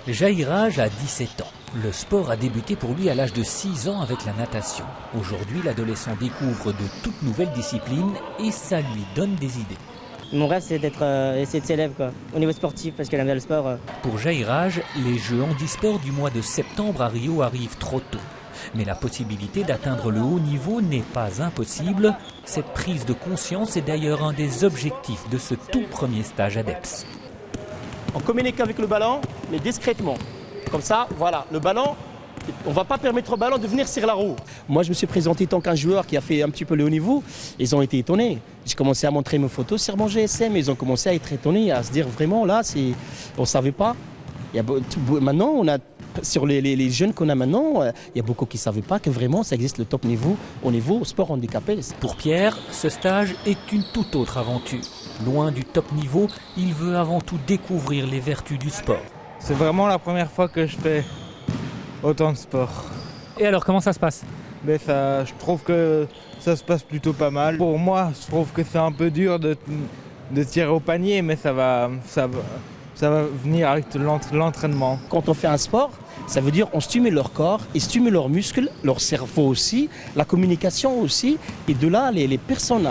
Jairaj a 17 ans. Le sport a débuté pour lui à l'âge de 6 ans avec la natation. Aujourd'hui, l'adolescent découvre de toutes nouvelles disciplines et ça lui donne des idées. Mon rêve, c'est essayer de s'élève au niveau sportif, parce que j'aime bien le sport. Pour Jairaj, les Jeux handisport du mois de septembre à Rio arrivent trop tôt. Mais la possibilité d'atteindre le haut niveau n'est pas impossible. Cette prise de conscience est d'ailleurs un des objectifs de ce tout premier stage à DEPS. On communique avec le ballon, mais discrètement. Comme ça, voilà, le ballon, on ne va pas permettre au ballon de venir sur la roue. Moi, je me suis présenté tant qu'un joueur qui a fait un petit peu le haut niveau. Ils ont été étonnés. J'ai commencé à montrer mes photos sur mon GSM. Ils ont commencé à être étonnés, à se dire vraiment, là, on ne savait pas. Maintenant, on a, sur les jeunes qu'on a maintenant, il y a beaucoup qui ne savaient pas que vraiment ça existe le top niveau au niveau sport handicapé. Pour Pierre, ce stage est une toute autre aventure. Loin du top niveau, il veut avant tout découvrir les vertus du sport. C'est vraiment la première fois que je fais autant de sport. Et alors, comment ça se passe? Mais je trouve que ça se passe plutôt pas mal. Pour moi, je trouve que c'est un peu dur de tirer au panier, mais ça va venir avec l'entraînement. Quand on fait un sport, ça veut dire qu'on stimule leur corps, et stimule leurs muscles, leur cerveau aussi, la communication aussi. Et de là, les personnes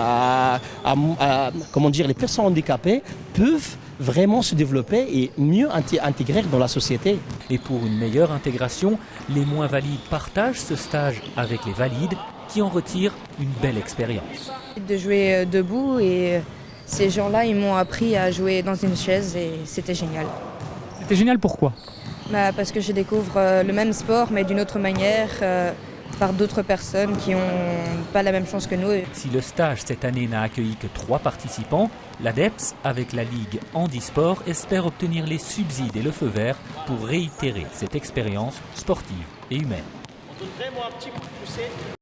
les personnes handicapées peuvent vraiment se développer et mieux intégrer dans la société. Et pour une meilleure intégration, les moins valides partagent ce stage avec les valides qui en retirent une belle expérience. De jouer debout et ces gens-là, ils m'ont appris à jouer dans une chaise et c'était génial. C'était génial, pourquoi? Parce que je découvre le même sport mais d'une autre manière, par d'autres personnes qui n'ont pas la même chance que nous. Si le stage cette année n'a accueilli que 3 participants, l'ADEPS, avec la Ligue Handisport, espère obtenir les subsides et le feu vert pour réitérer cette expérience sportive et humaine. On donne vraiment un petit coup de poussée.